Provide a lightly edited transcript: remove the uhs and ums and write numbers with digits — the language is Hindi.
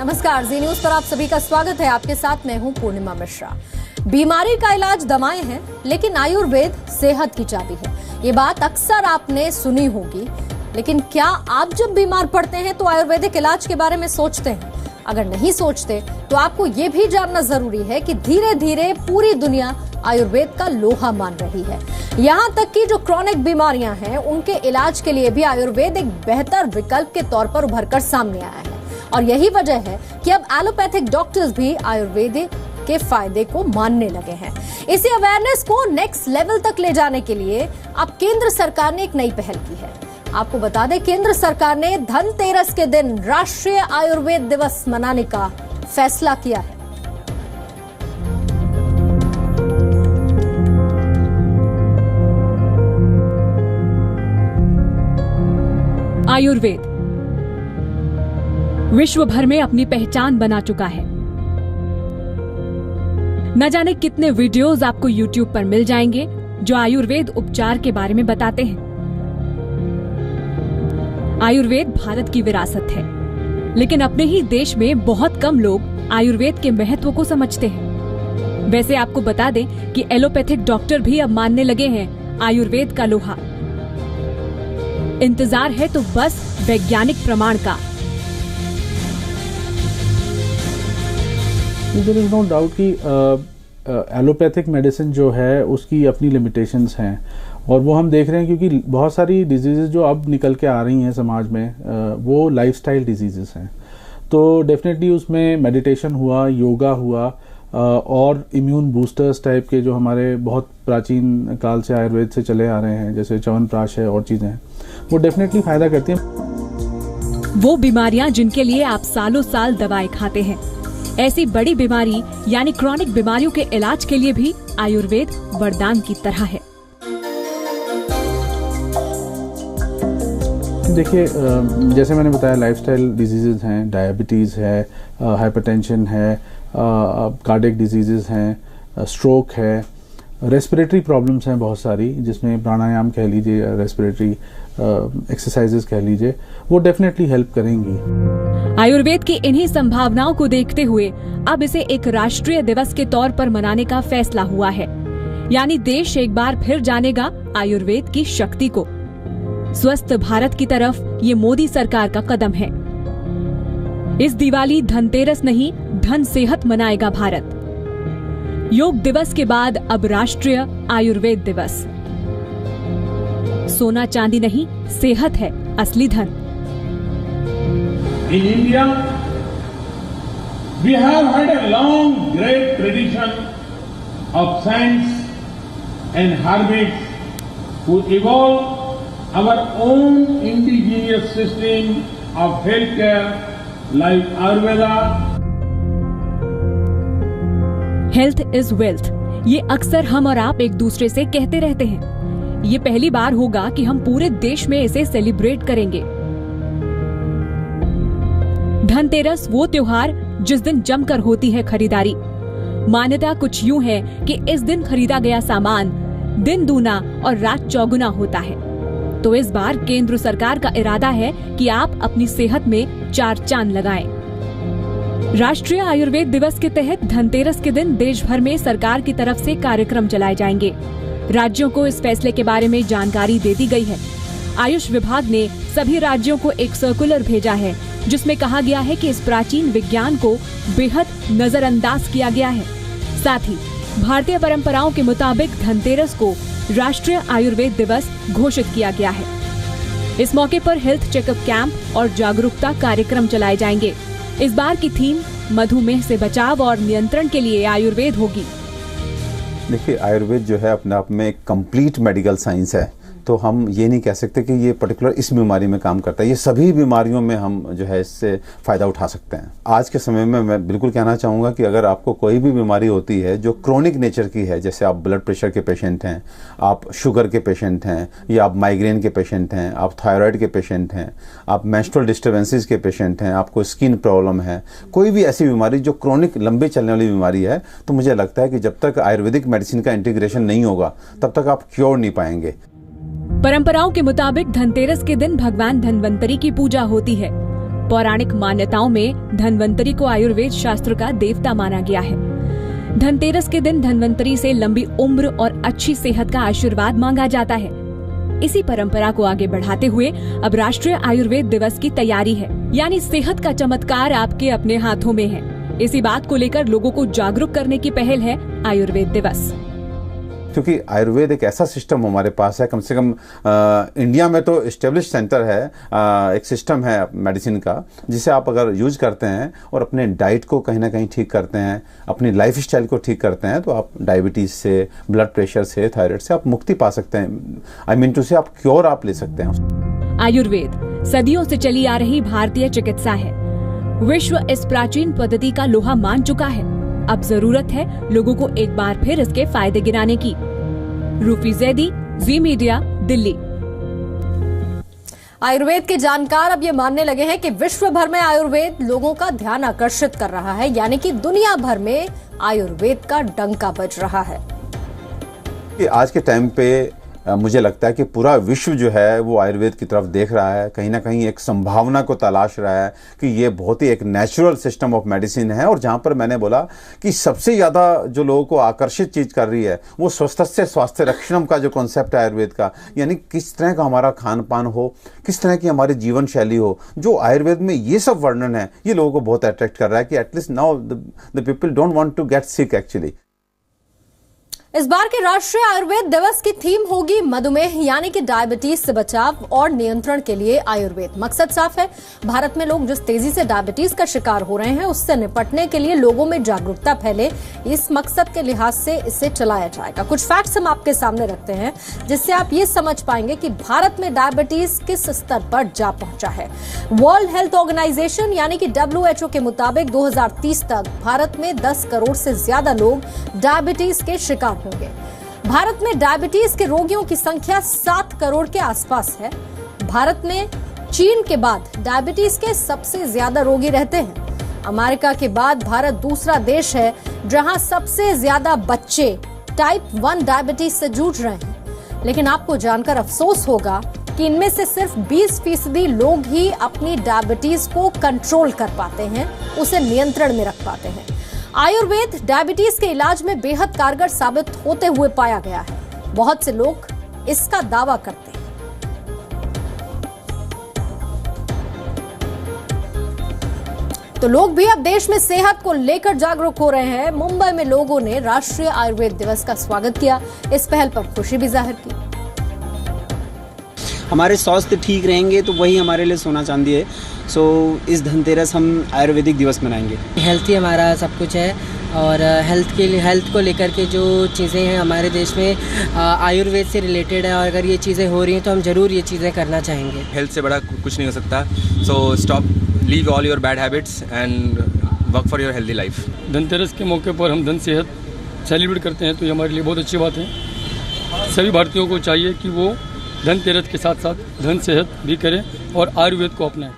नमस्कार, जी न्यूज पर आप सभी का स्वागत है। आपके साथ मैं हूं पूर्णिमा मिश्रा। बीमारी का इलाज दवाएं हैं, लेकिन आयुर्वेद सेहत की चाबी है। ये बात अक्सर आपने सुनी होगी, लेकिन क्या आप जब बीमार पड़ते हैं तो आयुर्वेदिक इलाज के बारे में सोचते हैं? अगर नहीं सोचते तो आपको ये भी जानना जरूरी है कि धीरे धीरे पूरी दुनिया आयुर्वेद का लोहा मान रही है। यहाँ तक कि जो क्रॉनिक बीमारियां हैं, उनके इलाज के लिए भी आयुर्वेद एक बेहतर विकल्प के तौर पर उभरकर सामने आया है। और यही वजह है कि अब एलोपैथिक डॉक्टर्स भी आयुर्वेदिक के फायदे को मानने लगे हैं। इसी अवेयरनेस को नेक्स्ट लेवल तक ले जाने के लिए अब केंद्र सरकार ने एक नई पहल की है। आपको बता दें, केंद्र सरकार ने धनतेरस के दिन राष्ट्रीय आयुर्वेद दिवस मनाने का फैसला किया है। आयुर्वेद विश्व भर में अपनी पहचान बना चुका है। न जाने कितने वीडियोस आपको YouTube पर मिल जाएंगे जो आयुर्वेद उपचार के बारे में बताते हैं। आयुर्वेद भारत की विरासत है, लेकिन अपने ही देश में बहुत कम लोग आयुर्वेद के महत्व को समझते हैं। वैसे आपको बता दें कि एलोपैथिक डॉक्टर भी अब मानने लगे हैं आयुर्वेद का लोहा। इंतजार है तो बस वैज्ञानिक प्रमाण का। देयर इज नो डाउट कि एलोपैथिक मेडिसिन जो है उसकी अपनी लिमिटेशंस हैं, और वो हम देख रहे हैं क्योंकि बहुत सारी डिजीजेस जो अब निकल के आ रही हैं समाज में वो लाइफस्टाइल डिजीजेस हैं। तो डेफिनेटली उसमें मेडिटेशन हुआ, योगा हुआ, और इम्यून बूस्टर्स टाइप के जो हमारे बहुत प्राचीन काल से आयुर्वेद से चले आ रहे हैं, जैसे च्यवनप्राश है और चीजें हैं, वो डेफिनेटली फायदा करती हैं। वो बीमारियां जिनके लिए आप सालों साल दवाएं खाते हैं, ऐसी बड़ी बीमारी यानी क्रॉनिक बीमारियों के इलाज के लिए भी आयुर्वेद वरदान की तरह है। देखिए, जैसे मैंने बताया, लाइफस्टाइल डिजीजेज हैं, डायबिटीज है, हाइपरटेंशन है, कार्डियक डिजीजेस हैं, स्ट्रोक है, रेस्पिरेटरी प्रॉब्लम्स हैं बहुत सारी, जिसमें प्राणायाम कह लीजिए, रेस्पिरेटरी एक्सरसाइजेस कह लीजिए, वो डेफिनेटली हेल्प करेंगी। आयुर्वेद की इन्हीं संभावनाओं को देखते हुए अब इसे एक राष्ट्रीय दिवस के तौर पर मनाने का फैसला हुआ है। यानी देश एक बार फिर जानेगा आयुर्वेद की शक्ति को। स्वस्थ भारत की तरफ ये मोदी सरकार का कदम है। इस दिवाली धनतेरस नहीं, धन सेहत मनाएगा भारत। योग दिवस के बाद अब राष्ट्रीय आयुर्वेद दिवस। सोना चांदी नहीं, सेहत है असली धन। In India, we have had a long, great tradition of science and herbage who evolve our own indigenous system of healthcare like Ayurveda. Health is wealth, ये अक्सर हम और आप एक दूसरे से कहते रहते हैं। ये पहली बार होगा कि हम पूरे देश में इसे सेलिब्रेट करेंगे। धनतेरस वो त्योहार जिस दिन जमकर होती है खरीदारी। मान्यता कुछ यूं है कि इस दिन खरीदा गया सामान दिन दूना और रात चौगुना होता है। तो इस बार केंद्र सरकार का इरादा है कि आप अपनी सेहत में 4 चांद लगाएं। राष्ट्रीय आयुर्वेद दिवस के तहत धनतेरस के दिन देश भर में सरकार की तरफ से कार्यक्रम चलाए जाएंगे। राज्यों को इस फैसले के बारे में जानकारी दे दी गई है। आयुष विभाग ने सभी राज्यों को एक सर्कुलर भेजा है, जिसमें कहा गया है कि इस प्राचीन विज्ञान को बेहद नजरअंदाज किया गया है। साथ ही भारतीय परंपराओं के मुताबिक धनतेरस को राष्ट्रीय आयुर्वेद दिवस घोषित किया गया है। इस मौके पर हेल्थ चेकअप कैंप और जागरूकता कार्यक्रम चलाए जाएंगे। इस बार की थीम मधुमेह से बचाव और नियंत्रण के लिए आयुर्वेद होगी। देखिए, आयुर्वेद जो है अपने आप में एक कंप्लीट मेडिकल साइंस है, तो हम ये नहीं कह सकते कि ये पर्टिकुलर इस बीमारी में काम करता है। ये सभी बीमारियों में हम जो है इससे फ़ायदा उठा सकते हैं। आज के समय में मैं बिल्कुल कहना चाहूँगा कि अगर आपको कोई भी बीमारी होती है जो क्रोनिक नेचर की है, जैसे आप ब्लड प्रेशर के पेशेंट हैं, आप शुगर के पेशेंट हैं, या आप माइग्रेन के पेशेंट हैं, आप थायराइड के पेशेंट हैं, आप मेंस्ट्रुअल डिस्टर्बेंसेस के पेशेंट हैं, आपको स्किन प्रॉब्लम है, कोई भी ऐसी बीमारी जो क्रोनिक लंबे चलने वाली बीमारी है, तो मुझे लगता है कि जब तक आयुर्वेदिक मेडिसिन का इंटीग्रेशन नहीं होगा तब तक आप क्योर नहीं पाएंगे। परंपराओं के मुताबिक धनतेरस के दिन भगवान धन्वंतरी की पूजा होती है। पौराणिक मान्यताओं में धन्वंतरी को आयुर्वेद शास्त्र का देवता माना गया है। धनतेरस के दिन धन्वंतरी से लंबी उम्र और अच्छी सेहत का आशीर्वाद मांगा जाता है। इसी परंपरा को आगे बढ़ाते हुए अब राष्ट्रीय आयुर्वेद दिवस की तैयारी है, यानी सेहत का चमत्कार आपके अपने हाथों में है। इसी बात को लेकर लोगों को जागरूक करने की पहल है आयुर्वेद दिवस। क्योंकि आयुर्वेद एक ऐसा सिस्टम हमारे पास है, कम से कम इंडिया में तो एस्टेब्लिश सेंटर है, एक सिस्टम है मेडिसिन का, जिसे आप अगर यूज करते हैं और अपने डाइट को कहीं ना कहीं ठीक करते हैं, अपनी लाइफ स्टाइल को ठीक करते हैं, तो आप डायबिटीज से, ब्लड प्रेशर से, थायराइड से आप मुक्ति पा सकते हैं। आई मीन टू से आप क्योर आप ले सकते हैं। आयुर्वेद सदियों से चली आ रही भारतीय चिकित्सा है। विश्व इस प्राचीन पद्धति का लोहा मान चुका है। अब जरूरत है लोगों को एक बार फिर इसके फायदे गिनाने की। रूफी जैदी, जी मीडिया, दिल्ली। आयुर्वेद के जानकार अब ये मानने लगे हैं कि विश्व भर में आयुर्वेद लोगों का ध्यान आकर्षित कर रहा है, यानी कि दुनिया भर में आयुर्वेद का डंका बज रहा है। कि आज के टाइम पे मुझे लगता है कि पूरा विश्व जो है वो आयुर्वेद की तरफ देख रहा है, कहीं ना कहीं एक संभावना को तलाश रहा है कि ये बहुत ही एक नेचुरल सिस्टम ऑफ मेडिसिन है। और जहां पर मैंने बोला कि सबसे ज़्यादा जो लोगों को आकर्षित चीज़ कर रही है वो स्वस्थस्य स्वास्थ्य रक्षणम का जो कॉन्सेप्ट है आयुर्वेद का, यानी किस तरह का हमारा खान पान हो, किस तरह की हमारी जीवन शैली हो, जो आयुर्वेद में ये सब वर्णन है, ये लोगों को बहुत अट्रैक्ट कर रहा है कि at least now the people don't want to get sick actually. इस बार के राष्ट्रीय आयुर्वेद दिवस की थीम होगी मधुमेह, यानी कि डायबिटीज से बचाव और नियंत्रण के लिए आयुर्वेद। मकसद साफ है, भारत में लोग जिस तेजी से डायबिटीज का शिकार हो रहे हैं उससे निपटने के लिए लोगों में जागरूकता फैले, इस मकसद के लिहाज से इसे चलाया जाएगा। कुछ फैक्ट्स हम आपके सामने रखते हैं जिससे आप ये समझ पाएंगे कि भारत में डायबिटीज किस स्तर पर जा पहुंचा है। वर्ल्ड हेल्थ ऑर्गेनाइजेशन यानी कि WHO के मुताबिक 2030 तक भारत में 10 करोड़ से ज्यादा लोग डायबिटीज के शिकार होंगे। भारत में डायबिटीज के रोगियों की संख्या 7 करोड़ के आसपास है। भारत में चीन के बाद डायबिटीज के सबसे ज्यादा रोगी रहते हैं। अमेरिका के बाद भारत दूसरा देश है जहां सबसे ज्यादा बच्चे टाइप 1 डायबिटीज से जूझ रहे हैं। लेकिन आपको जानकर अफसोस होगा कि इनमें से सिर्फ 20% लोग ही अपनी डायबिटीज को कंट्रोल कर पाते हैं, उसे नियंत्रण में रख पाते हैं। आयुर्वेद डायबिटीज के इलाज में बेहद कारगर साबित होते हुए पाया गया है। बहुत से लोग इसका दावा करते हैं। तो लोग भी अब देश में सेहत को लेकर जागरूक हो रहे हैं। मुंबई में लोगों ने राष्ट्रीय आयुर्वेद दिवस का स्वागत किया। इस पहल पर खुशी भी जाहिर की। हमारे स्वास्थ्य ठीक रहेंगे तो वही हमारे लिए सोना चांदी है। सो इस धनतेरस हम आयुर्वेदिक दिवस मनाएंगे। हेल्थ ही हमारा सब कुछ है और हेल्थ को लेकर के जो चीज़ें हैं हमारे देश में आयुर्वेद से रिलेटेड है, और अगर ये चीज़ें हो रही हैं तो हम ज़रूर ये चीज़ें करना चाहेंगे। हेल्थ से बड़ा कुछ नहीं हो सकता। So stop, leave all your bad habits and work for your healthy life. Dhanteras के मौके पर हम धन सेहत सेलिब्रेट करते हैं, तो ये हमारे लिए बहुत अच्छी बात है। सभी भारतीयों को चाहिए कि वो धनतेरस के साथ साथ धन सेहत भी करें और आयुर्वेद को अपनाएं।